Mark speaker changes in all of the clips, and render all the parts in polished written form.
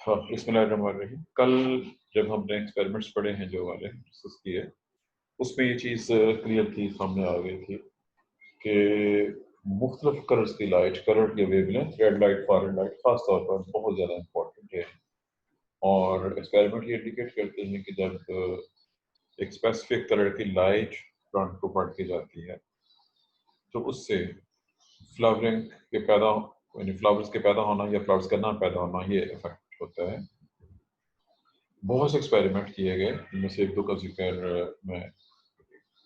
Speaker 1: हाँ, बिस्मिल्लाहिर्रहमानिर्रहीम। कल जब हमने एक्सपेरिमेंट्स पढ़े हैं जो वाले डिस्कस किए, उसमें ये चीज़ क्लियर थी, सामने आ गई थी कि मुख्तलिफ कलर्स की लाइट, कलर की wavelength, red light, for light खास तौर पर बहुत ज़्यादा इम्पोर्टेंट है। और एक्सपेरिमेंट ये इंडिकेट करते हैं कि जब एक स्पेसिफिक कलर की लाइट प्लांट को पड़ के जाती है, तो उससे फ्लावरिंग के पैदा यानी फ्लावर्स के पैदा होना या फ्लावर्स का ना पैदा होना, ये इफेक्ट होता है। बहुत से एक्सपेरिमेंट किए गए, इनमें से एक दो का जिक्र मैं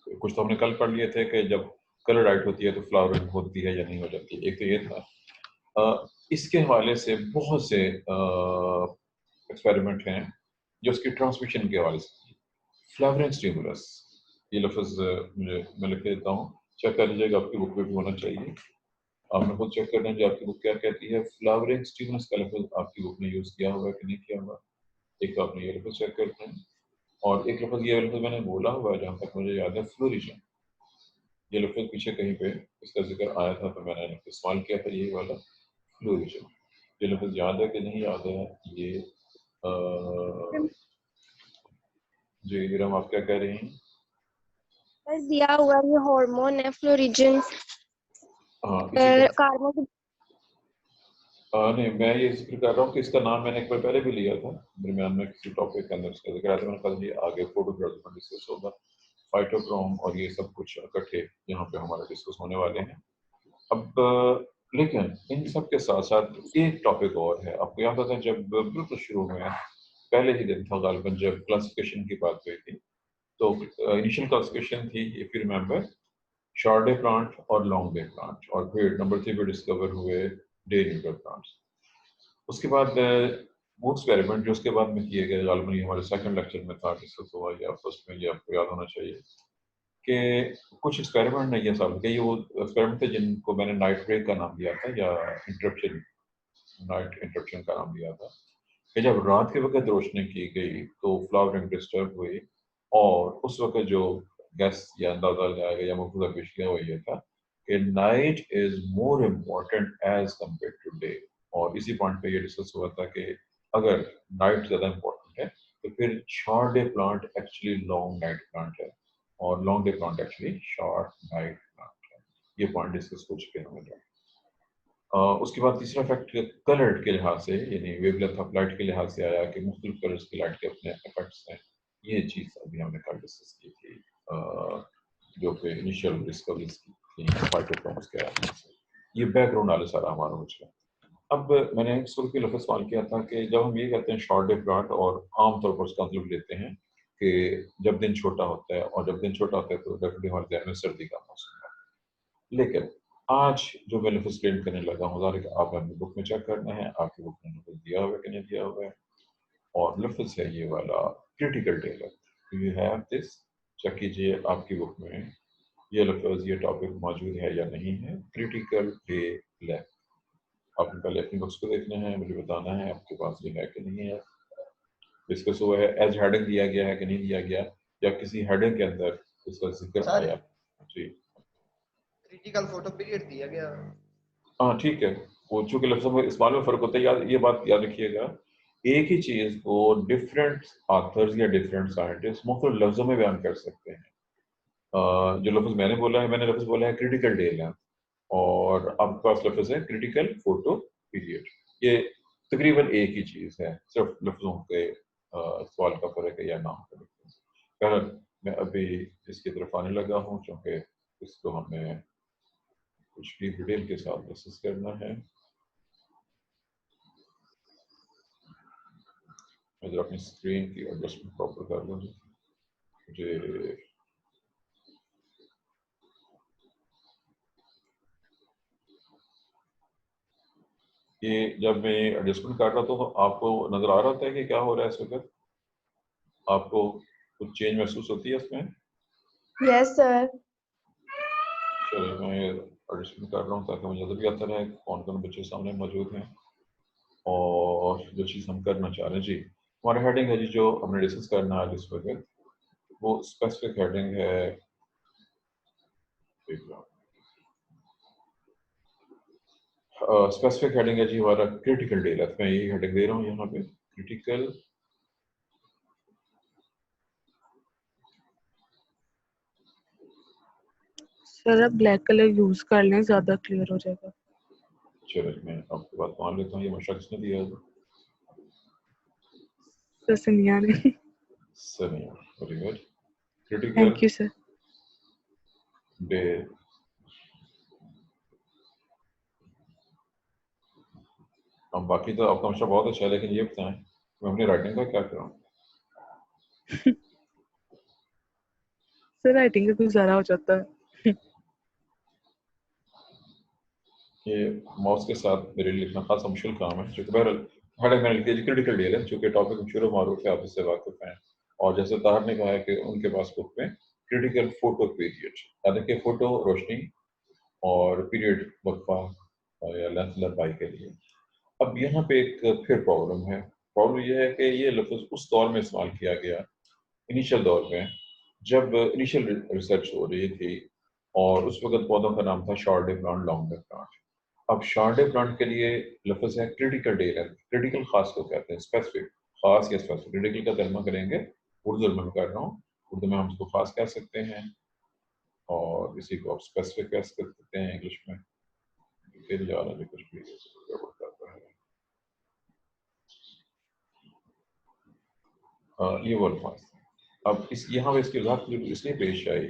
Speaker 1: कुछ तो हमने कल पढ़ लिए थे कि जब कलर राइट होती है तो फ्लावरिंग होती है या नहीं हो जाती। एक तो ये था। इसके हवाले से बहुत से एक्सपेरिमेंट हैं जो उसकी ट्रांसमिशन के हवाले से। फ्लावरिंग स्टिमुलस, ये लफ्ज़ मुझे मैं लिख देता हूँ, चेक कर लीजिएगा, आपकी बुक में भी होना चाहिए। आपने खुद चेक करना है कि आपकी बुक क्या कहती है। फ्लावरिंग स्टिमुलस का लफ्ज़ आपकी बुक ने यूज़ किया हुआ है कि नहीं किया हुआ। एक तो आपने ये लफ्ज़ चेक करना है, और एक लफ्ज़ ये लफ्ज़ मैंने बोला हुआ है जहाँ तक मुझे याद है, फ्लोरिशन। ये लफ्ज़ पीछे कहीं पे इसका जिक्र आया था तो मैंने इस्तेमाल किया था, यही वाला फ्लोरिशन। ये लफ्ज़ याद है कि नहीं याद है? ये जी इरम, आप क्या कह रही हैं?
Speaker 2: बस दिया हुआ ये हार्मोन है फ्लोरिजन।
Speaker 1: हाँ, इसी को
Speaker 2: कार्बन।
Speaker 1: नहीं, मैं ये जिक्र कर रहा हूँ कि इसका नाम मैंने एक बार पहले भी लिया था दरमियान में किसी टॉपिक के अंदर, इसका जिक्र आया था। मैंने कहा ये आगे फोटोग्राफ में डिस्कस होगा, फाइटोक्रोम और ये सब कुछ इकट्ठे यहाँ पे हमारा डिस्कस होने वाले हैं। अब लेकिन इन सब के साथ साथ एक टॉपिक और है। आपको याद होता है जब बिल्कुल शुरू में पहले ही दिन था गालिबन जब क्लासिफिकेशन की बात हुई थी, तो इनिशियल क्लासिफिकेशन थी, इफ यू रिमेंबर, शॉर्डे प्लांट और लॉन्ग डे प्लांट, और फिर नंबर 3 पे डिस्कवर हुए डे न्यूटर प्लांट्स। उसके बाद वो एक्सपेरिमेंट जो उसके बाद में किए गए, गालिबन ये हमारे सेकंड लेक्चर में था, डिस्कस हुआ, या फर्स्ट में, ये आपको याद होना चाहिए कि कुछ एक्सपेरिमेंट ने ये साबित किया। ये वो एक्सपेरिमेंट थे जिनको मैंने नाइट ब्रेक का नाम दिया था, या इंटरप्शन, नाइट इंटरप्शन का नाम दिया था, कि जब रात के वक्त रोशनी की गई तो फ्लावरिंग डिस्टर्ब हुई, और उस वक्त जो गैस या अंदाजा लगाया गया या मुफ्त पेश किया हुआ ये था कि night is more important as compare to day. और इसी पॉइंट पे ये डिस्कस हुआ था कि अगर नाइट ज़्यादा इम्पोर्टेंट है तो फिर short day plant actually long night plant है, और long day plant actually short night plant है। ये पॉइंट डिस्कस हो चुके हैं। उसके बाद तीसरा फैक्ट कलर के लिहाज से, यानी वेवलेंथ ऑफ लाइट के लिहाज से आया कि मुख्तलिफ कलर्स की लाइट के अपने इफेक्ट्स हैं। ये चीज़ अभी हमने कल डिस्कस की थी, जो कि इनिशियल डिस्कवरीज की थी फाइटोक्रोम्स के हवाले से। ये बैकग्राउंड वाले सारा हमारा हो चुका। अब मैंने शुरू के लफ्ज़ सवाल किया था कि जब हम ये कहते हैं शॉर्ट डे प्लांट, और आमतौर पर उसका मतलब लेते हैं कि जब दिन छोटा होता है, और जब दिन छोटा होता है तो डेफिनेटली हमारे ज़हन में सर्दी का मौसम है। लेकिन आज जो मैं लफ्ज़ एक्सप्लेन करने लगा हूँ, ज़ाहिर है आपने अपनी बुक में चेक करना है, आपकी बुक में लफ्ज़ दिया हुआ है कि नहीं दिया हुआ है। और लफ्ज़ है ये वाला critical day length. You have this, check कीजिए आपकी बुक में ये लफ्ज़, ये टॉपिक मौजूद है या नहीं है, क्रिटिकल डे लेंथ। आपने पहले अपनी बुक्स को देखना है, मुझे बताना है आपके पास ये है कि नहीं है, डिस्कस हुआ है, एज हेडिंग दिया गया है कि नहीं दिया गया, या किसी हेडिंग के अंदर इसका जिक्र
Speaker 3: सर
Speaker 1: आया। जी
Speaker 3: क्रिटिकल फोटो पीरियड दिया गया।
Speaker 1: हाँ, ठीक है। वो चूंकि लफ्ज़ों में इस्तेमाल में फ़र्क होता है, याद ये बात याद रखिएगा। एक ही चीज़ को डिफरेंट ऑथर्स या डिफरेंट साइंटिस्ट मुख्तलिफ लफ्ज़ों में बयान कर सकते हैं। जो लफ्ज़ मैंने बोला है, मैंने लफ्ज़ बोला है क्रिटिकल डे लेंथ, और आपके पास लफ्ज़ है क्रिटिकल फोटो पीरियड। ये तकरीबन एक ही चीज़ है, सिर्फ लफ्ज़ों के सवाल का फ़र्क है या नाम का डिफरेंस। बहरहाल मैं अभी इसकी तरफ आने लगा हूँ, चूँकि इसको हमें कुछ भी डिटेल के साथ डिस्कस करना है। मैं जरा अपनी स्क्रीन की एडजस्टमेंट प्रॉपर कर लूँ मुझे। ये जब मैं एडजस्टमेंट कर रहा था तो आपको नज़र आ रहा था कि क्या हो रहा है इस वक्त? आपको कुछ चेंज महसूस होती है इसमें?
Speaker 2: Yes sir.
Speaker 1: चलिए मैं एडजस्टमेंट कर रहा हूँ ताकि मुझे नजर भी आता रहे कौन कौन बच्चे सामने मौजूद हैं और जो चीज़ हम करना चाह रहे हैं। जी, हमारा हेडिंग है जी जो हमने डिस्कस करना है इस वक्त, वो स्पेसिफिक हेडिंग है। स्पेसिफिक हेडिंग है जी हमारा क्रिटिकल डे लेंथ। मैं यही हेडिंग दे रहा हूँ यहाँ पे, क्रिटिकल
Speaker 4: सर आप ब्लैक कलर यूज कर लें, ज्यादा क्लियर हो जाएगा।
Speaker 1: चलो मैं आपकी बात मान लेता हूँ, ये मशा किसने दिया है?
Speaker 4: सर सनिया ने।
Speaker 1: सनिया, very good. Critical
Speaker 4: thank you sir.
Speaker 1: Day, अब बाकी तो आपका मशा बहुत अच्छा है, लेकिन ये बताएं मैं अपनी राइटिंग का क्या करूँ?
Speaker 4: सर राइटिंग का गुजारा हो जाता है।
Speaker 1: ये माउस के साथ मेरे लिए लिखना खासा मुश्किल काम है, क्योंकि बहरहाल हर मैंने लिख दिया क्रिटिकल डे है, चूँकि टॉपिक मशहूर मारूफ है, आप इससे वाकिफ हैं। और जैसे ताहर ने कहा है कि उनके पास बुक में क्रिटिकल फोटो पीरियड, यानी कि फोटो रोशनी और पीरियड वक्फा या लेंथ लंबाई के लिए। अब यहाँ पे एक फिर प्रॉब्लम है। प्रॉब्लम यह है कि ये लफ्ज़ उस दौर में इस्तेमाल किया गया, इनिशियल दौर में, जब इनिशियल रिसर्च हो रही थी, और उस वक्त पौधों का नाम था शॉर्डे प्लांट, लॉन्ग प्लांट। अब शॉर्डे प्लांट के लिए लफ्ज़ है क्रिटिकल डे लेंथ। क्रिटिकल खास को कहते हैं, स्पेसिफिक, खास या स्पेसिफिक। क्रिटिकल का तर्जमा करेंगे, उर्दू में कर रहा हूँ, उर्दू में हम उसको खास कह सकते हैं और इसी को आप स्पेसिफिक कह सकते हैं इंग्लिश में। फिर जा रहा है कुछ भी गड़बड़ करता है। ये वो अल्फाज। अब इस यहाँ पे इसकी वजाहत इसलिए पेश आई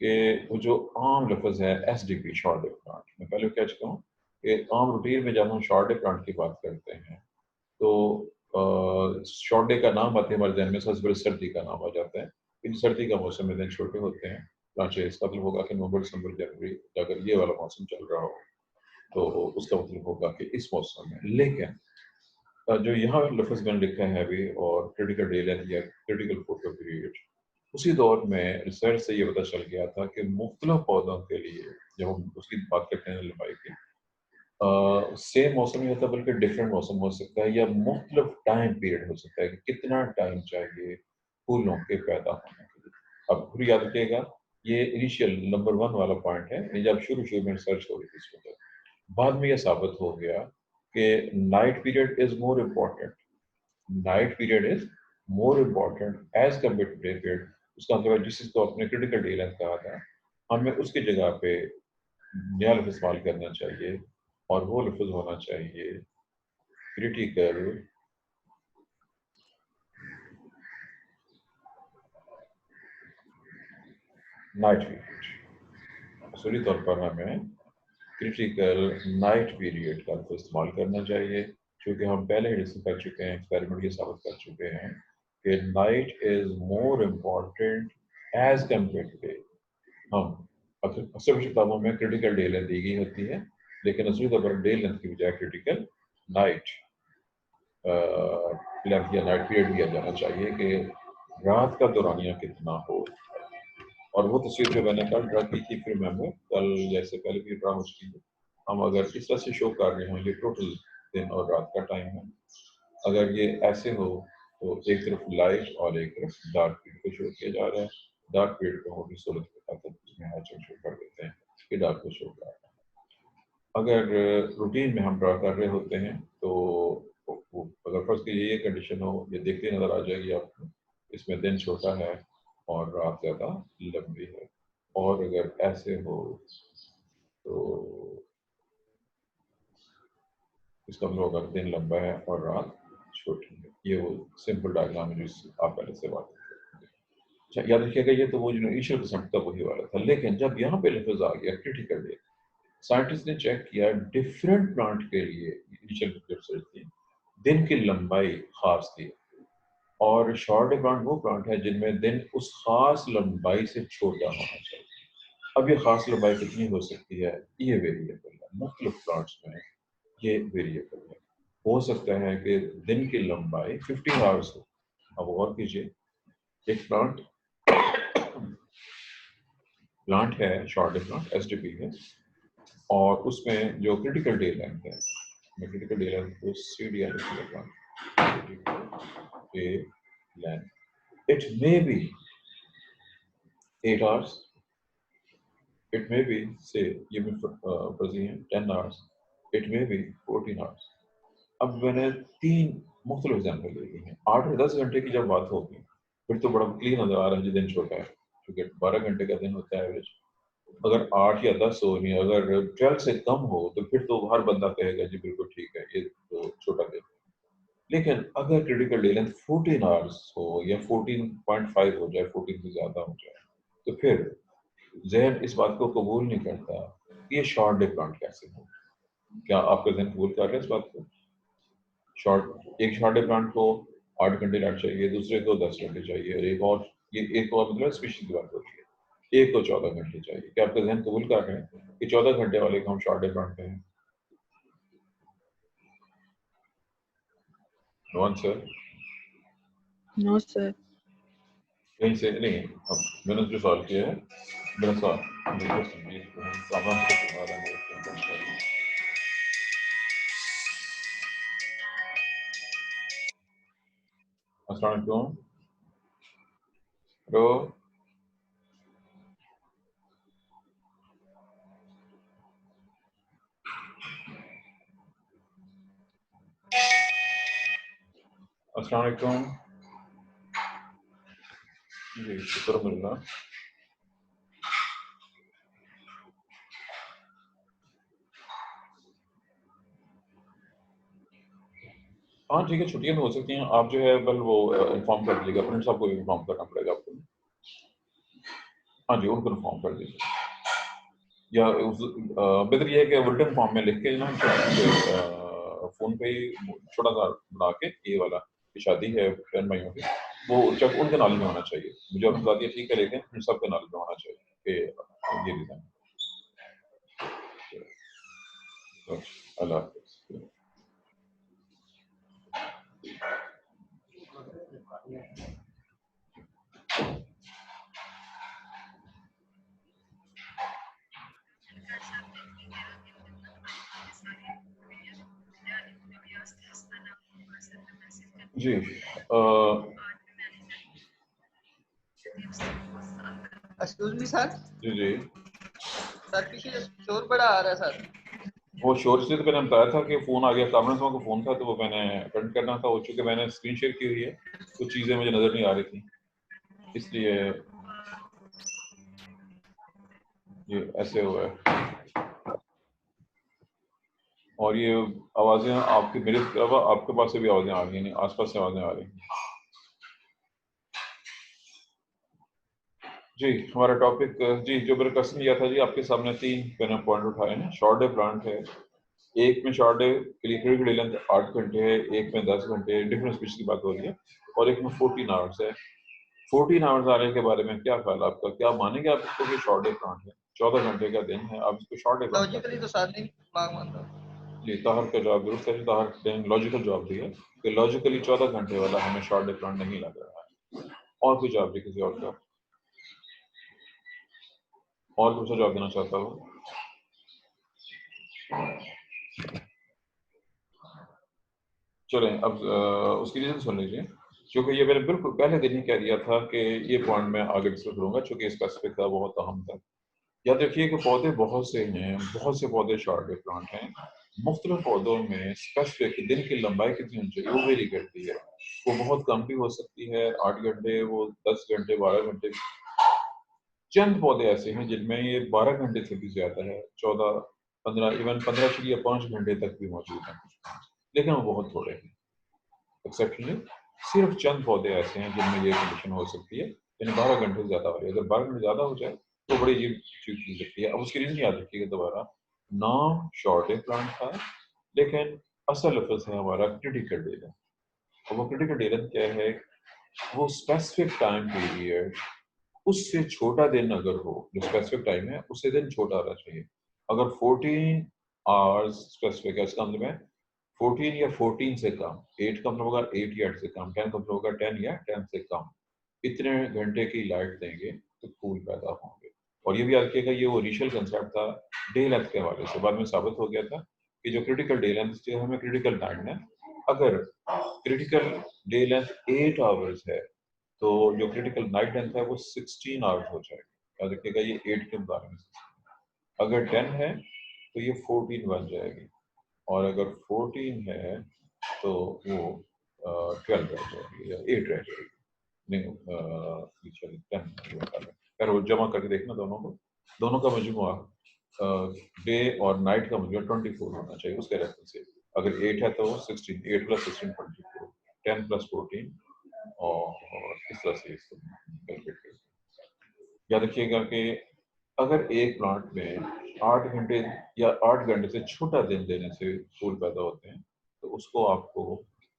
Speaker 1: कि वो जो आम लफ्ज़ है SDP, शॉर्डे प्लांट, मैं पहले कह चुका हूँ कि आम रूटीन में जब हम शॉर्डे प्लांट की बात करते हैं तो शॉर्डे का नाम आते हैं हमारे जहन में, सबसे बड़े सर्दी का नाम आ जाता है। इन सर्दी का मौसम में दिन छोटे होते हैं, चाहे इसका मतलब होगा कि नवंबर दिसंबर जनवरी, अगर ये वाला मौसम चल रहा हो तो उसका मतलब होगा कि इस मौसम में। लेकिन जो यहाँ लफ्ज़ मैंने लिखा है अभी, और क्रिटिकल डे लेंथ या क्रिटिकल फोटो पीरियड, उसी दौर में रिसर्च से ये पता चल गया था कि मुख्तलिफ पौधों के लिए, जब हम उसकी बात करते हैं लंबाई की, सेम मौसम नहीं होता बल्कि डिफरेंट मौसम हो सकता है, या मुख्तलिफ टाइम पीरियड हो सकता है कि कितना टाइम चाहिए फूलों के पैदा होने के लिए। अब फिर याद रखिएगा, ये इनिशियल नंबर 1 वाला पॉइंट है, जब शुरू शुरू में रिसर्च हो रही थी इस वक्त। बाद में यह साबित हो गया कि night period is more important, night period is more important as compare to day period. उसका मतलब जिसको आपने क्रिटिकल डे लेंथ कहा था, हमें उसकी जगह पे नया लफ्ज़ इस्तेमाल करना चाहिए, और वो लफ्ज़ होना चाहिए क्रिटिकल नाइट पीरियड। असूली तौर पर हमें क्रिटिकल नाइट पीरियड का लफ्ज़ इस्तेमाल करना चाहिए, क्योंकि हम पहले ही डिस्कस कर चुके हैं, एक्सपेरिमेंट ये साबित कर चुके हैं कि night is more important as compare to day. हम अक्सर किताबों में क्रिटिकल डे लेंथ दी गई होती है, लेकिन असली तौर पर डे लेंथ की बजाय क्रिटिकल नाइट लेंथ या नाइट पीरियड दिया जाना चाहिए कि रात का दौरानिया कितना हो। और वो तस्वीर जो मैंने कल ड्रा की थी, फिर मैं कल जैसे पहले भी ड्रा हो चुकी है, हम अगर इस तरह से शो कर रहे हों, ये टोटल दिन और रात का टाइम है। अगर ये ऐसे हो तो एक तरफ लाइट और एक तरफ डार्क पीरियड को शो किया जा रहा है। डार्क पीरियड को हम सूरत के खातर उसमें हैचर शो कर देते हैं कि डार्क को शो कर रहा है। अगर रूटीन में हम ड्रा कर रहे होते हैं तो अगर फर्स्ट की ये कंडीशन हो, ये देखते नजर आ जाएगी आपको, इसमें दिन छोटा है और रात ज़्यादा लंबी है। और अगर ऐसे हो तो इसका मतलब होगा दिन लंबा है और रात छोटी है। ये वो सिंपल डायग्राम है जिससे आप पहले से बात करते हैं। याद रखिएगा, ये तो वो जो इनिशियल किस्म का वही वाला था। लेकिन जब यहाँ पे लफ्ज़ आ गया क्रिटिकल डे, साइंटिस्ट ने चेक किया डिफरेंट प्लांट के लिए, इनिशियल रिसर्च थी, दिन की लंबाई खास थी। और शॉर्ट प्लांट वो प्लांट है जिनमें दिन उस खास लंबाई से छोटा होना चाहिए। अब ये खास लंबाई कितनी हो सकती है, ये वेरिएबल है, मुख्तलिफ प्लांट्स में ये वेरिएबल है। हो सकता है कि दिन की लंबाई 15 आवर्स हो। अब गौर कीजिए, एक प्लांट है, शॉर्ट प्लांट SDP है, और उसमें जो क्रिटिकल डे लेंथ है, मैं क्रिटिकल डे लेंथ को CDL लिखूंगा, critical day length, it may be 8 hours, it may be, say, ये में फर्जी है 10 hours, it may be 14 hours। अब मैंने 3 मुख्तलिफ एग्जाम्पल दी गई हैं। 8 और 10 घंटे की जब बात होगी फिर तो बड़ा क्लियर नजर आ रहा है, जो दिन छोटा है, क्योंकि 12 घंटे का दिन होता है एवरेज। अगर 8 या 10 हो, नहीं अगर 12 से कम हो, तो फिर तो हर बंदा कहेगा जी बिल्कुल ठीक है, ये तो छोटा दिन। लेकिन अगर क्रिटिकल डे लेंथ 14 आवर्स हो या 14.5 हो जाए, 14 से ज्यादा हो जाए, तो फिर जहन इस बात को कबूल नहीं करता कि ये शॉर्ट डे प्लांट कैसे हो। क्या आपका जहन कबूल कर रहा है इस बात को? एक शॉर्ट डे प्लांट को 8 घंटे लाइट चाहिए, दूसरे को 10 घंटे चाहिए, और एक और मतलब स्पीशीज की बात होती है, एक को 14 घंटे चाहिए। क्या आपका जहन कबूल कर रहे हैं कि 14 घंटे वाले को हम शॉर्ट डे प्लांट कहें? No answer.
Speaker 4: No sir.
Speaker 1: कहीं से नहीं, अब मैंने जो सवाल किया है, मेरा सवाल मेरे को समझिए, सामान से बता रहा है। अस्सलाम वालेकुम। हेलो। अस्सलाम वालेकुम। जी शुक्र। हाँ ठीक है, छुट्टियां तो हो सकती हैं। आप जो है बल वो इन्फॉर्म कर दीजिएगा, प्रिंस साहब को भी इन्फॉर्म करना पड़ेगा आपको। हाँ जी, उनको इन्फॉर्म कर दीजिए, या बेहतर ये है कि बुलेटिन फॉर्म में लिख के ना फ़ोन पे ही छोटा सा बना के, ये वाला कि शादी है बहन भाइयों की, वो जब उनके नॉलेज में होना चाहिए। मुझे आपने बता दिया ठीक है, लेकिन फिर सबके नॉलेज में होना चाहिए कि ये रीज़न। अल्लाह हाफ़िज़। जी
Speaker 3: एक्सक्यूज मी सर।
Speaker 1: जी जी,
Speaker 3: सर पीछे शोर बड़ा आ रहा है सर।
Speaker 1: वो शोर इसलिए तो मैंने बताया था कि फ़ोन आ गया, कामरान साहब का फ़ोन था, तो वो मैंने अटेंड करना था। वो चूँकि मैंने स्क्रीन शेयर की हुई है, कुछ चीज़ें मुझे नज़र नहीं आ रही थी, इसलिए ये ऐसे हुआ है। और ये आवाज़ें आपके, मेरे अलावा आपके पास से भी आवाज़ें आ रही हैं, आसपास से आवाज़ें आ रही हैं। जी हमारा टॉपिक, जी जो मैंने क्वेश्चन लिया था जी, आपके सामने 3 मैंने पॉइंट उठाए हैं। शॉर्ट डे प्लांट है, एक में short day critical day length 8 घंटे है, एक में 10 घंटे, डिफरेंट स्पीशीज की बात हो रही है, और एक में 14 आवर्स है। 14 आवर्स आने के बारे में क्या ख्याल है आपका? क्या मानेंगे आप इसको कि शॉर्ट डे प्लांट है? 14 घंटे का दिन है, आप इसको शॉर्ट डे प्लांट कहते
Speaker 3: लॉजिकली
Speaker 1: हैं?
Speaker 3: तो सर नहीं मांग मानता।
Speaker 1: जी ताहर का जवाब दुरुस्त है। ताहर ने लॉजिकल जवाब दिया कि लॉजिकली 14 घंटे वाला हमें शॉर्ट डे प्लांट नहीं लग रहा है। और कोई जवाब नहीं किसी और का? और दूसरा जवाब देना चाहता हूँ? चलें अब उसकी रीज़न सुन लीजिए, क्योंकि ये मैंने बिल्कुल पहले दिन ही कह दिया था कि ये पॉइंट मैं आगे डिस्कस करूँगा, चूँकि इसका स्पेसिफिक था, बहुत अहम था। याद रखिए कि पौधे बहुत से हैं, बहुत से पौधे शॉर्ट डे प्लांट हैं। मुख्तलिफ पौधों में स्पेसिफिक दिन की लंबाई कितनी होनी चाहिए वो वेरी करती है। वो बहुत कम भी हो सकती है, 8 घंटे, वो 10 घंटे, 12 घंटे। चंद पौधे ऐसे हैं जिनमें ये 12 घंटे से भी ज़्यादा है, 14, 15, इवन 15 या 5 घंटे तक भी मौजूद हैं, लेकिन वो बहुत थोड़े हैं। एक्सेप्शनली सिर्फ चंद पौधे ऐसे हैं जिनमें ये कंडीशन हो सकती है, यानी 12 घंटे से ज़्यादा हो रही है। अगर 12 घंटे ज़्यादा हो जाए तो बड़ी अजीब चीज़ हो सकती है। अब उसकी रीज़न याद रखिएगा दोबारा, नाम शॉर्ट डे प्लांट था, लेकिन असल लफ्ज़ है हमारा क्रिटिकल डे लेंथ। और वो क्रिटिकल डे लेंथ क्या है? वो स्पेसिफिक टाइम पीरियड, उससे छोटा दिन अगर हो, जो स्पेसिफिक टाइम है उससे दिन छोटा होना चाहिए। अगर 14 आवर्स स्पेसिफिक है, इसका मतलब है 14 या 14 से कम, 8 का मतलब होगा 8 या 8 से कम, 10 का मतलब होगा 10 या 10 से कम, इतने घंटे की लाइट देंगे तो फूल पैदा होंगे। और ये भी याद रखिएगा, ये वो इनिशियल कंसेप्ट था डे लेंथ के हवाले से। बाद में साबित हो गया था कि जो क्रिटिकल डे लेंथ जो हमें क्रिटिकल टाइम है, अगर क्रिटिकल डे लेंथ 8 आवर्स है, तो जो क्रिटिकल नाइट लेंथ है वो 16 आवर्स हो जाएगी। याद रखिएगा ये 8 के मुकाबले में। अगर 10 है तो ये 14 बन जाएगी, और अगर 14 है तो वो 12 रह जाएगी या 8 रह जाएगी, नहीं चलिए 10 खैर वो जमा करके देखना दोनों का मजमुआ डे और नाइट का मजमुआ 24 होना चाहिए उसके रेफरेंस से। अगर 8 है तो 16, 8 + 16 24, 10 + 14 और इस तरह से इसको कैलकुलेट करें। याद रखिएगा कि अगर एक प्लांट में 8 घंटे या 8 घंटे से छोटा दिन देने से फूल पैदा होते हैं तो उसको आपको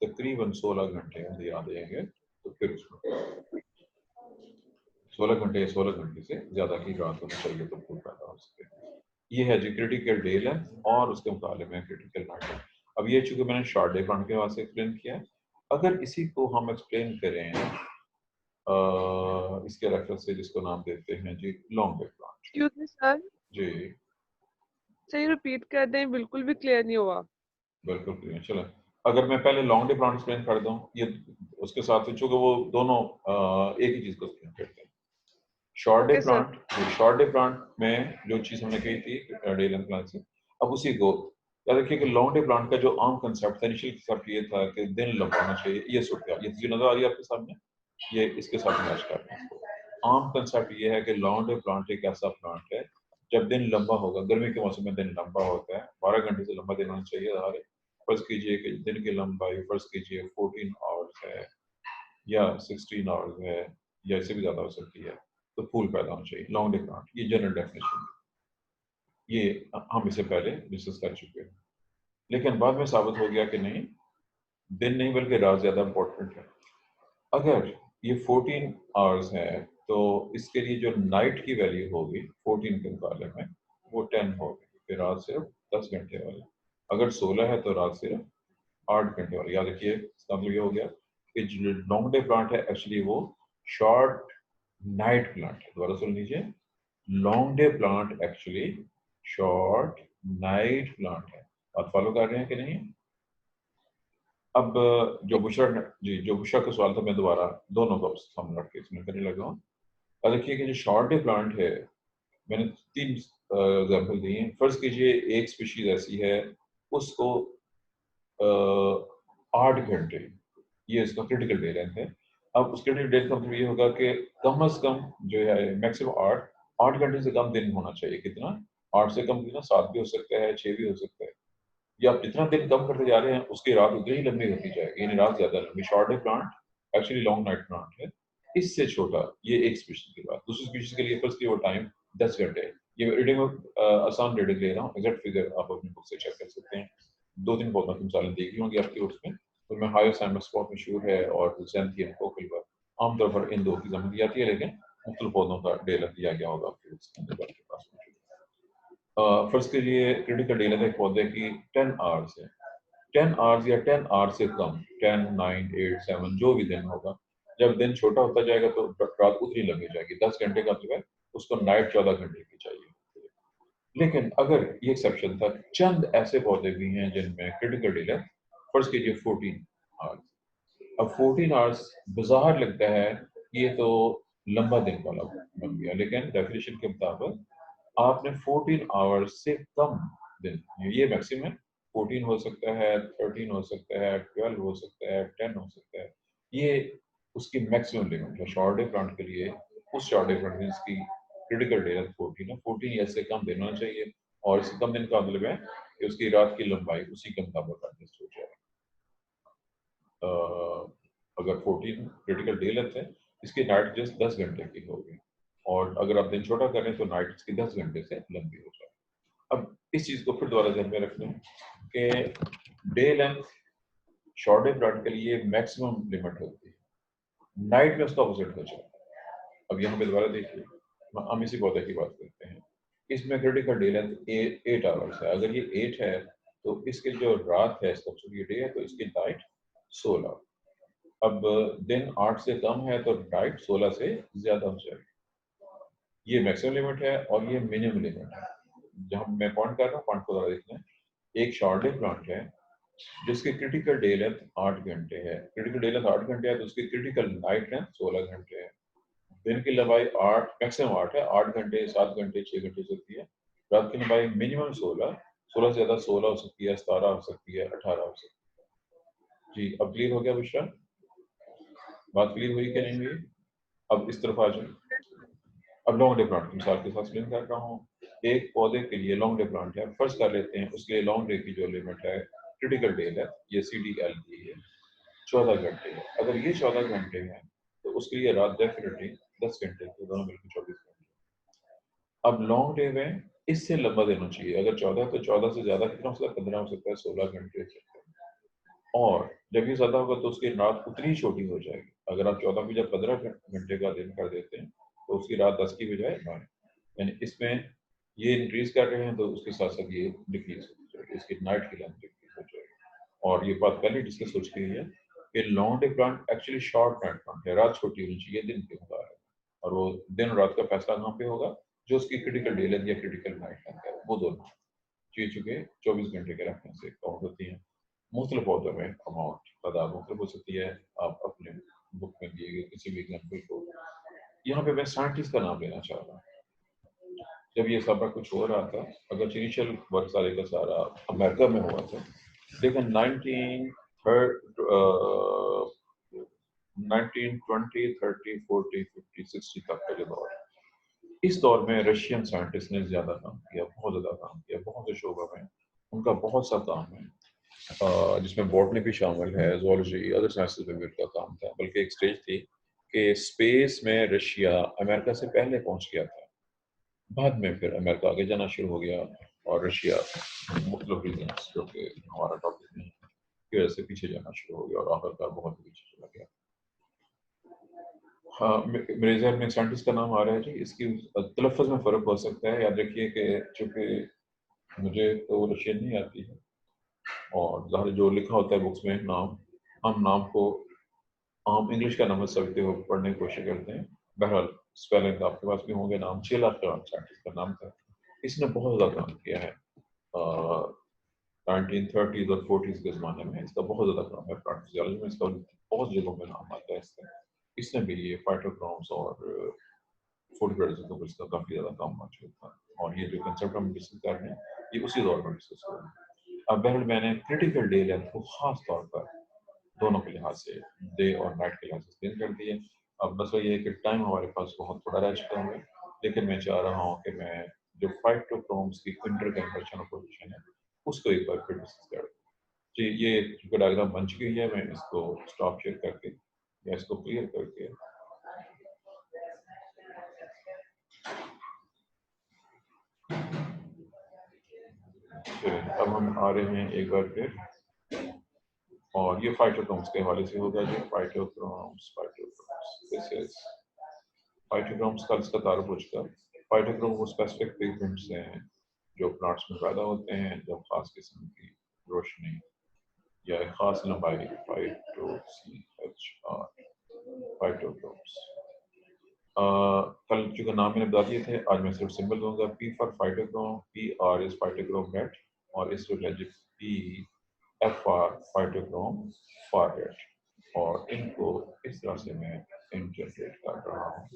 Speaker 1: तकरीबन 16 घंटे याद देंगे, तो फिर उसमें 16 घंटे से ज़्यादा की रात होनी चाहिए तो फूल पैदा हो सके। ये है जी क्रिटिकल डे लेंथ और उसके मुकाबले में क्रिटिकल नाइट लेंथ। अब ये चूंकि मैंने शॉर्ट डे प्लांट के वास्ते एक्सप्लेन किया है, अगर इसी को हम एक्सप्लेन करें इसके रेफरेंस से जिसको नाम देते हैं जी long day plant.
Speaker 4: Excuse me sir,
Speaker 1: जी
Speaker 4: सही रिपीट कर दें, बिल्कुल भी क्लियर नहीं हुआ।
Speaker 1: बिल्कुल क्लियर। चलो अगर मैं पहले लॉन्ग डे प्लांट एक्सप्लेन कर दूं, ये उसके साथ चूंकि वो दोनों एक ही चीज को एक्सप्लेन करते हैं।
Speaker 4: Okay sir.
Speaker 1: Short day plant में जो चीज हमने कही थी डे लेंथ प्लांट से, अब उसी को याद रखिए कि लॉन्ग डे प्लांट का जो आम कंसेप्ट था, इनिशियल कंसेप्ट ये था कि दिन लंबा होना चाहिए। ये सूरत ये जो नजर आ रही है आपके सामने, ये इसके साथ मैच कर रहे हैं। आम कंसेप्ट ये है कि लॉन्ग डे प्लांट एक ऐसा प्लांट है जब दिन लंबा होगा। गर्मी के मौसम में दिन लंबा होता है, 12 घंटे से लंबा दिन होना चाहिए हमारे। फर्ज कीजिए कि दिन की लंबाई फर्ज कीजिए 14 आवर्स है या 16 आवर्स है या इससे भी ज्यादा हो सकती है, तो फूल पैदा होना चाहिए लॉन्ग डे प्लांट। ये जनरल डेफिनेशन, ये हम इसे पहले डिस्कस कर चुके हैं। लेकिन बाद में साबित हो गया कि नहीं, दिन नहीं बल्कि रात ज्यादा इंपॉर्टेंट है। अगर ये 14 आवर्स है तो इसके लिए जो नाइट की वैल्यू होगी 14 के मुकाबले में वो 10 होगी, फिर रात सिर्फ 10 घंटे वाली। अगर 16 है तो रात सिर्फ 8 घंटे वाली। याद रखिए इसका मतलब ये हो गया कि जो लॉन्ग डे प्लांट है एक्चुअली वो शॉर्ट नाइट प्लांट है। दोबारा सुन लीजिए, long day plant actually short night plant है। आप फॉलो कर रहे हैं कि नहीं? अब जो बुशरा का सवाल था, मैं दोबारा दोनों को सामने रख के इसमें करने लगा हूँ। अब देखिए कि जो शॉर्ट डे प्लांट है, मैंने 3 एग्जाम्पल दिए हैं। फर्ज कीजिए एक स्पीशीज ऐसी है उसको 8 घंटे, ये इसका क्रिटिकल डे लेंथ है। अब उस क्रिटिकल डे का मतलब ये होगा कि कम से कम जो है मैक्सिमम 8 घंटे से कम दिन होना चाहिए। कितना? 8 से कम कितना? 7 भी हो सकता है, 6 भी हो सकता है। या आप जितना दिन कम करते जा रहे हैं उसकी रात उतनी ही लंबी होती जाएगी, यानी रात ज्यादा लंबी। Short day plant actually long night plant है। इससे छोटा ये एक स्पीशीज के बाद दूसरी स्पीशीज के लिए फर्स्ट की वो टाइम 10 घंटे है। ये रीडिंग आसान रीडिंग ले रहा हूँ, एग्जैक्ट फिगर आप अपनी बुक से चेक कर सकते हैं। 2-3 पौधों की मिसालें देखी होंगी आपकी उसमें, तो मैं हायोसाइमस बहुत मशहूर है और ज़ैंथियम फोकल पर आमतौर पर इन दो की जमीन दी जाती है, लेकिन मुख्तलिफ पौधों का डे लेंथ दिया गया होगा आपके उसके अंदर आपके पास मौजूद। फर्स्ट के लिए क्रिटिकल डे लेंथ एक पौधे की 10 आवर्स है। 10 आवर्स या 10 आवर्स से कम, 10, 9, 8, 7 जो भी दिन होगा, जब दिन छोटा होता जाएगा तो रात उतनी लंबी जाएगी। 10 घंटे का मतलब है उसको नाइट 14 घंटे की चाहिए। लेकिन अगर ये एक्सेप्शन था, चंद ऐसे पौधे भी हैं जिनमें क्रिटिकल डे लेंथ फर्स्ट कीजिए 14 आवर्स। अब 14 आवर्स बाजार लगता है ये तो लंबा दिन वाला बन गया, लेकिन डेफिनेशन के मुताबिक आपने 14 आवर्स से कम दिन, ये मैक्सिमम है। 14 हो सकता है, 13 हो सकता है, 12 हो सकता है, 10 हो सकता है। ये उसकी मैक्सिमम लिमिट है शॉर्ट डे प्लांट के लिए। उस शॉर्ट डे प्लांट की क्रिटिकल डे लेंथ 14 है। 14 या इससे कम दिन होना चाहिए, और इससे कम दिन का मतलब है कि उसकी रात की लंबाई उसी के मुताबिक एडजस्ट हो जाए। अगर 14 क्रिटिकल डे लेंथ है, इसकी नाइट जस्ट 10 घंटे की होगी, और अगर आप दिन छोटा करें तो नाइट इसकी 10 घंटे से लंबी हो जाए। अब इस चीज को फिर दोबारा ध्यान में रखना है कि day length short day plant के लिए मैक्सिमम लिमिट होती है, नाइट में उसका अपोजिट हो जाए। अब यहाँ पे दोबारा देखिए, हम इसी पौधे की बात करते हैं। इसमें क्रिटिकल डे लेंथ 8 आवर्स है। अगर ये 8 है तो इसके जो रात है, इसका ये डे है, तो इसकी नाइट 16। अब दिन 8 से कम है तो नाइट 16 से ज्यादा हो जाएगी। ये मैक्सिमम लिमिट है और ये मिनिमम लिमिट है। जहां मैं पॉइंट कर रहा हूँ, पॉइंट को जरा देखना है। एक शॉर्ट डे प्लांट है जिसकी क्रिटिकल डे लेंथ 8 घंटे है। क्रिटिकल डे लेंथ 8 घंटे है तो उसकी क्रिटिकल नाइट लेंथ 16 घंटे है। दिन की लंबाई 8, मैक्सिमम 8 है। 8 घंटे, 7 घंटे, 6 घंटे हो सकती है। रात की लंबाई मिनिमम 16, 16 से ज्यादा 16 हो सकती है, 17 हो सकती है, 18 हो सकती है। जी अब क्लियर हो गया बुशरा? बात क्लियर हुई कि नहीं हुई? अब इस तरफ आ जाए। अब लॉन्ग डे प्लांट मिसाल के साथ एक्सप्लेन कर रहा हूँ। एक पौधे के लिए लॉन्ग डे प्लांट है, फर्स्ट कर लेते हैं उसके लिए लॉन्ग डे की जो लिमिट है, क्रिटिकल डे है, ये CDL की है 14 घंटे है। अगर ये 14 घंटे हैं तो उसके लिए रात डेफिनेटली 10 घंटे, तो दोनों मिलकर 24 घंटे। अब लॉन्ग डे में इससे लंबा देना चाहिए, अगर 14 तो 14 से ज्यादा कितना हो सकता है, 15 हो सकता है, 16 घंटे हो सकता है। और जब ये ज्यादा होगा तो उसकी रात उतनी ही छोटी हो जाएगी। अगर आप 14 की जब 15 घंटे का दिन कर देते हैं तो उसकी रात 10 की बजाय 9 है। यानी इसमें ये इंक्रीज कर रहे हैं तो उसके साथ साथ ये डिक्रीज हो जाएगी, इसकी नाइट की लेंथ डिक्रीज हो जाएगी। और ये बात पहले डिस्कस हो चुकी है कि long day plant actually short night plant है, रात छोटी होनी चाहिए दिन के मुकाबले। और वो दिन और रात का फैसला कहाँ पे होगा, जो उसकी क्रिटिकल डे लेंथ या क्रिटिकल नाइट लेंथ है, वो दोनों चीज चुके 24 घंटे के रखने से काउंट होती है। मुख्तलिफ पौधों में अमाउंट तादाद मुख्तलिफ हो सकती है। आप अपने बुक में दिए गए किसी भी एग्जाम्पल को, यहाँ पे मैं साइंटिस्ट का नाम लेना चाह रहा हूँ। जब ये सब कुछ हो रहा था, अगर इनिशियल वर्क सारे का सारा अमेरिका में हुआ था, लेकिन 1920, 30, 40, 50, 60 तक का जो दौर है, इस दौर में रशियन साइंटिस्ट ने ज्यादा काम किया, बहुत ज्यादा काम किया, बहुत से शोबों में उनका बहुत सा काम है, जिसमें बॉटनी भी शामिल है, जोलॉजी, अदर साइंसेस में भी उनका काम था। बल्कि एक स्टेज थी कि स्पेस में रशिया अमेरिका से पहले पहुंच गया था, बाद में फिर अमेरिका आगे जाना शुरू हो गया और रशिया मुख्तलिफ रीजंस जो कि हमारा टॉपिक नहीं है की वजह से पीछे जाना शुरू हो गया और आखिरकार बहुत पीछे चला गया। हाँ, मेरे जहन में साइंटिस्ट का नाम आ रहा है जी, इसकी तलफ़्फ़ुज़ में फ़र्क हो सकता है। याद रखिए कि चूँकि मुझे तो रशियन नहीं आती है और ज़ाहिर जो लिखा होता है बुक्स में नाम, हम नाम को आम इंग्लिश का नाम समझते हुए पढ़ने की कोशिश करते हैं। बहरहाल स्पेलिंग आपके पास भी होंगे नाम, चेला खान साइंटिस्ट का नाम था। इसने बहुत ज़्यादा काम किया है 1930s और 40s के ज़माने में, इसका बहुत ज़्यादा काम है। प्लांट फिजियोलॉजी में इसका बहुत जगहों में नाम आता है इसका। इसने भी ये फाइटोक्रोम्स और फोटोग्राफी के ऊपर इसका काफ़ी ज़्यादा काम मौजूद था। और ये जो कंसेप्ट हम डिस्कस कर रहे हैं ये उसी दौर में डिस्कस हो रहा है। अब बहरहाल मैंने क्रिटिकल डे लेंथ को खास तौर पर दोनों के लिहाज से, डे और नाइट के लिहाज से दिन कर दिए। अब बस ये है कि टाइम हमारे पास बहुत थोड़ा रह चुका है, लेकिन मैं चाह रहा हूँ कि मैं जो फाइटोक्रोम्स की इंटर कन्वर्शन पोजिशन है उसको एक बार फिर डिस्कस कर दूँ। जी ये जो डायग्राम बन चुकी है, मैं इसको स्टॉप शेयर करके या इसको क्लियर करके अब हम आ रहे हैं एक बार फिर, और ये फाइटोक्रोम्स के हवाले से होगा जो फाइटोक्रोम्स दिस इज फाइटोक्रोम्स का इसका तारुफ हो चुका। फाइटोक्रोम वो स्पेसिफिक पिगमेंट्स हैं जो प्लांट्स में पैदा होते हैं जब खास किस्म की रोशनी या एक खास लंबाई फाइटोक्रोम्स। कल चूँकि नाम मैंने बता दिए थे, आज मैं सिर्फ सिंबल दूंगा। P for phytochrome, P R is phytochrome red, और इस P F for phytochrome for red, और इनको इस तरह से मैं इंटरप्रेट कर रहा हूँ।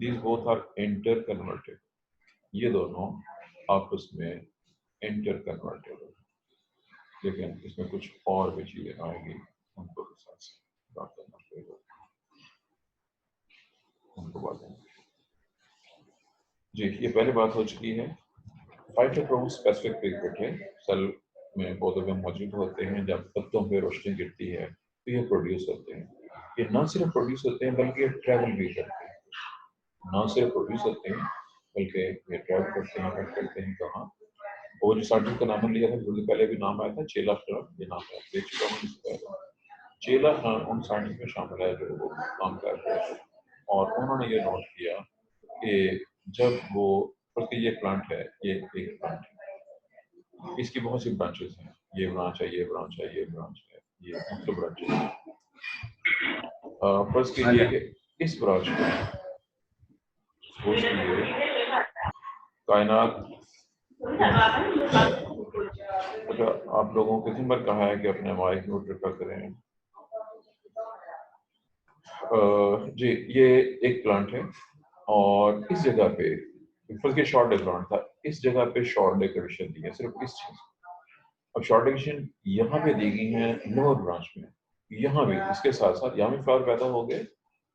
Speaker 1: These both are interconverted, ये दोनों आपस में इंटरकन्वर्टेबल, लेकिन इसमें कुछ और भी चीजें आएंगी, उनको भी साथ बात करना पड़ेगा, उनको बात जी। ये पहले बात हो चुकी है। फाइटोक्रोम स्पेसिफिक पिगमेंट है, सेल में पौधों में मौजूद होते हैं। जब पत्तों पे रोशनी गिरती है तो ये प्रोड्यूस होते हैं। ये न सिर्फ प्रोड्यूस होते हैं बल्कि ये ट्रैवल भी करते हैं। न सिर्फ प्रोड्यूस होते हैं बल्कि ये ट्रैवल करते हैं कहाँ। और जो साइंटिस्ट का नाम लिया था थोड़ी पहले भी नाम आया था, चेला खान, ये नाम है देख चुका हूँ इससे पहले। चेला खान उन साइंटिस्ट में शामिल है जो काम कर रहे हैं, और उन्होंने ये नोट किया कि जब वो, बल्कि ये प्लांट है, ये एक प्लांट है, इसकी बहुत सी ब्रांचेस हैं, ये ब्रांच है, ये ब्रांच है, ये ब्रांच है, ये मुख्तलिफ ब्रांचेस हैं। फर्स्ट कीजिए कि इस ब्रांच में सपोज कीजिए कायनात, अच्छा आप लोगों को कितनी बार कहा है कि अपने माइक म्यूट रखा करें। जी ये एक प्लांट है, और इस जगह पे शॉर्ट डे प्लांट था, इस जगह पे शॉर्ट डे कंडीशन दी है सिर्फ इस चीज। अब शॉर्ट डिवीजन यहाँ पे दी गई है लोअर ब्रांच में, यहाँ भी इसके साथ साथ यहाँ भी फ्लावर पैदा हो गए,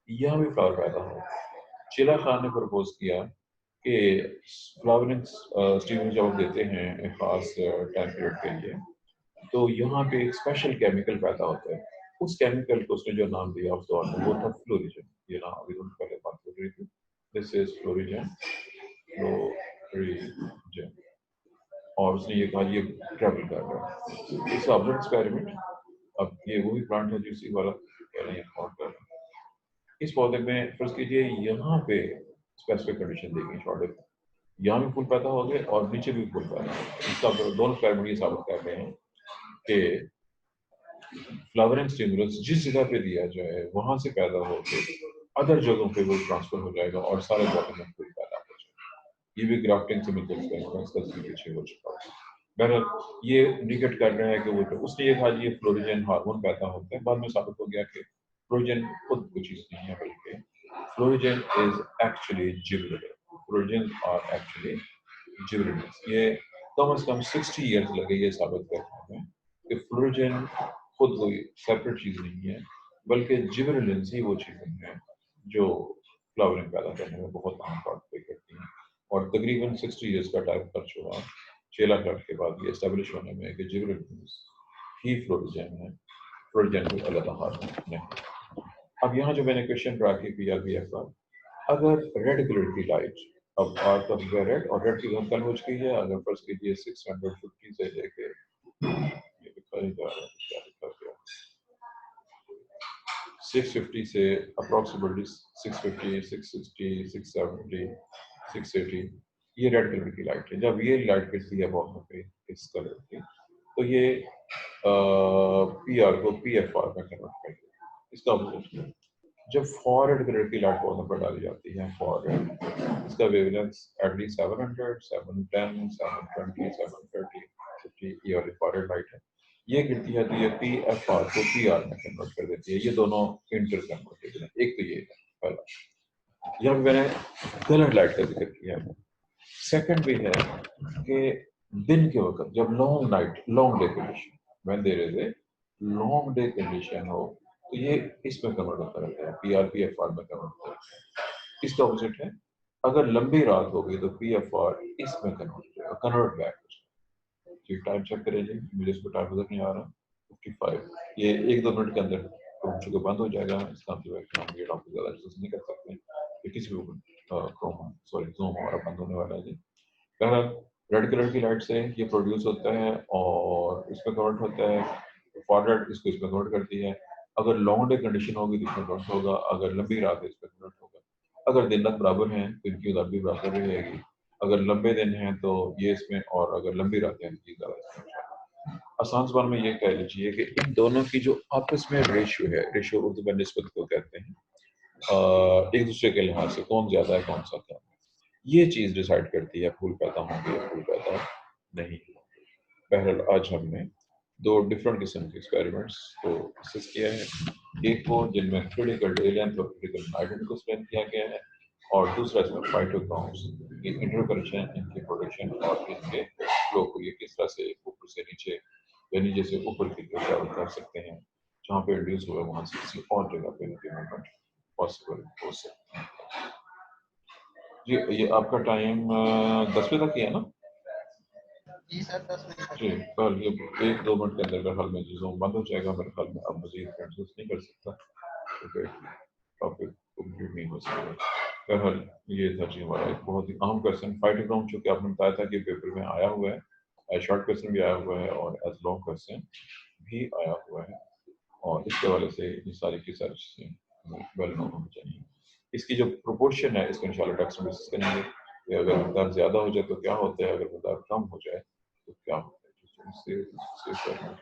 Speaker 1: यहाँ भी फ्लावर पैदा हो गए। चेला खान ने प्रपोज किया कि फ्लावरिंग स्टीम जब आप देते हैं एक खास टाइम पीरियड के लिए, तो यहाँ पे एक स्पेशल केमिकल पैदा होता है। उस केमिकल को उसने जो नाम दिया उस दौर में वो था फ्लोरिजन। ये नाम अभी तुम पहले बात कर रही थी, दिस इज फ्लोरिजन, फ्लोरिजन। और उसने ये कहा ये ट्रैवल कर रहा है। It's observe experiment. अब ये वो भी प्लांट है जो इसी वाला कह रहे हैं और कर रहे हैं। इस पौधे में फर्ज कीजिए यहाँ पे स्पेसिफिक कंडीशन देगी शॉर्ट, यहाँ भी फूल पैदा हो गए और नीचे भी फूल पैदा हो गए। इसका दोनों एक्सपेरिमेंट ये साबित कर रहे हैं कि फ्लावरिंग स्टिमुलस जिस जगह पे दिया जाए वहां से पैदा होकर अदर जगहों पे वो ट्रांसफर हो जाएगा और सारे पौधे में फूल पैदा हो जाएगा। ये भी ग्राफ्टिंग से मिलकर एक्सपेरिमेंट पीछे हो चुका है। बहरहाल ये इंडिकेट कर रहा है कि वो उसने ये कहा ये फ्लोरिजन हार्मोन पैदा होता है। बाद में साबित हो गया कि फ्लोरिजन खुद कोई चीज नहीं है, बल्कि florigen is actually gibberellin. Florigen are actually gibberellin. ये कम से कम 60 इयर्स लगे ये साबित करने में कि फ्लोरिजन खुद कोई सेपरेट चीज नहीं है, बल्कि जिबरेलिन्स ही वो चीजें हैं जो फ्लावरिंग पैदा करने में बहुत अहम पार्ट प्ले करती हैं। और तकरीबन 60 इयर्स का टाइम खर्च हुआ चेला कट के बाद ये एस्टेब्लिश होने में कि जिबरेलिन्स ही फ्लोरिजन है, फ्लोरिजन कोई अलग हार्मोन नहीं। अब यहाँ जो मैंने क्वेश्चन ड्रा की PRBF का, अगर रेड कलर की लाइट, अब आर का रेड और रेड की कल हो चुकी है, अगर फर्स्ट कीजिए 650 से लेके ये लिखा ही जा रहा है, क्या लिखा गया 650 से अप्रोक्सीमेटली 650, 660, 670, 680, ये रेड कलर की लाइट है। जब ये लाइट गिरती है पौधों पे इस कलर की, तो ये PR को PFR में कन्वर्ट कर देती है। इसका ऑपोजिट जब फॉरवर्ड कलर की लाइट पौधों पर डाली जाती है, फॉरवर्ड, इसका वेवलेंथ एटलीस्ट 700, 710, 720, 730, 50, ये वाली फॉरवर्ड लाइट है। ये गिरती है तो ये PFR को PR में कन्वर्ट कर देती है। ये दोनों इंटर कन्वर्टेड है। एक तो ये है पहला, यहाँ मैंने कलर लाइट का जिक्र किया है। सेकंड भी है कि दिन के वक्त जब long night, long day condition, when there is a long day condition हो, तो ये इसमें कन्वर्ट होता रहता है, PRPFR में कन्वर्ट होता रहता है। इसका ऑपोजिट है, अगर लंबी रात होगी तो PFR इसमें कन्वर्ट हो जाएगा, कन्वर्ट बैक हो जाएगा। जी टाइम चेक करें जी, मुझे इसको टाइम नजर नहीं आ रहा, 55, ये 1-2 मिनट के अंदर चूंकि बंद हो जाएगा। इसका मतलब है कि हम ये टॉपिक ज़्यादा डिस्कस नहीं कर सकते कि किसी भी क्रोम सॉरी जूम हमारा बंद होने वाला है जी। रेड कलर की लाइट से ये प्रोड्यूस होता है और इसमें कन्वर्ट होता है, फॉरवर्ड इसको इसमें कन्वर्ट करती है। अगर लॉन्ग डे कंडीशन होगी तो इसमें कन्वर्ट होगा, अगर लंबी रात है इसमें कन्वर्ट होगा। अगर दिन रात बराबर हैं तो इनकी उदार भी बराबर रहेगी। अगर लंबे दिन हैं तो ये इसमें, और अगर लंबी रात है तो ये ज़्यादा इसमें। आसान ज़बान में ये कह लीजिए कि इन दोनों की जो आपस में रेशियो है, रेशियो उर्दू में निस्बत को कहते हैं, एक दूसरे के लिहाज से कौन ज़्यादा है कौन सा कम है, ये चीज़ डिसाइड करती है फूल पैदा होंगे या फूल पैदा नहीं होंगे। बहरहाल आज हमने दो डिफरेंट किस्म के एक्सपेरिमेंट्स को डिस्कस किया है। एक को जिनमें क्रिटिकल डे लेंथ और क्रिटिकल नाइट इनको एक्सप्लेन किया गया है, और दूसरा इसमें फाइटोग्राम्स की इंटरकनेक्शन, इनकी प्रोडक्शन और इनके फ्लो को ये किस तरह से ऊपर से नीचे या नीचे से ऊपर की तरफ ट्रैवल कर सकते हैं, जहाँ पे इंड्यूस हुआ वहाँ से किसी और जगह पे इनके मूवमेंट पॉसिबल हो सकते हैं। जी ये आपका टाइम 10 बजे तक ही है ना?
Speaker 3: जी सर 10 मिनट
Speaker 1: जी कल ये 1-2 मिनट के अंदर मेरे ख्याल में जूम बंद हो जाएगा। मेरे ख्याल में अब मजीद फ्रेंड्स नहीं कर सकता क्योंकि टॉपिक कंप्लीट नहीं हो सकेगा। बहरहाल ये था जी हमारा एक बहुत ही अहम क्वेश्चन, फाइटोग्राम, चूँकि आपने बताया था कि पेपर में आया हुआ है, शॉर्ट क्वेश्चन भी आया हुआ है और एज लॉन्ग क्वेश्चन भी आया हुआ है, और इसके वाले से ये सारी की सारी चीज़ें वेल नोन होनी चाहिए। इसकी जो प्रोपोर्शन है इसको इंशाल्लाह टेक्स्ट में डिस्कस करेंगे कि अगर मकदार ज़्यादा हो जाए तो क्या होता है, अगर मकदार कम हो जाए तो क्या होता है। इससे करना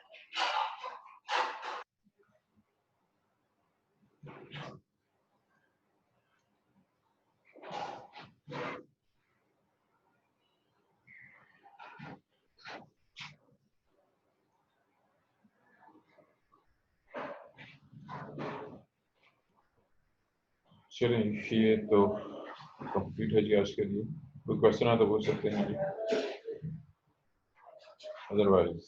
Speaker 1: चलें, ये तो कंप्लीट है जी आज के लिए। कोई क्वेश्चन है तो पूछ सकते हैं जी, अदरवाइज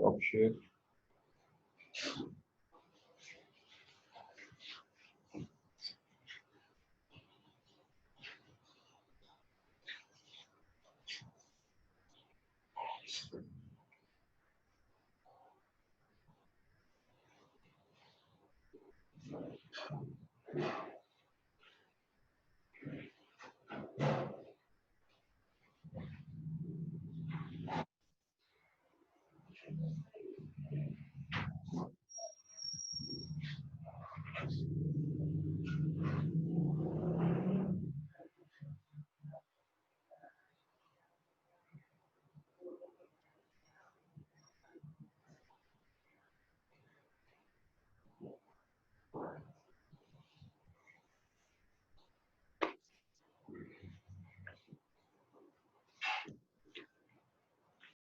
Speaker 1: Stop share.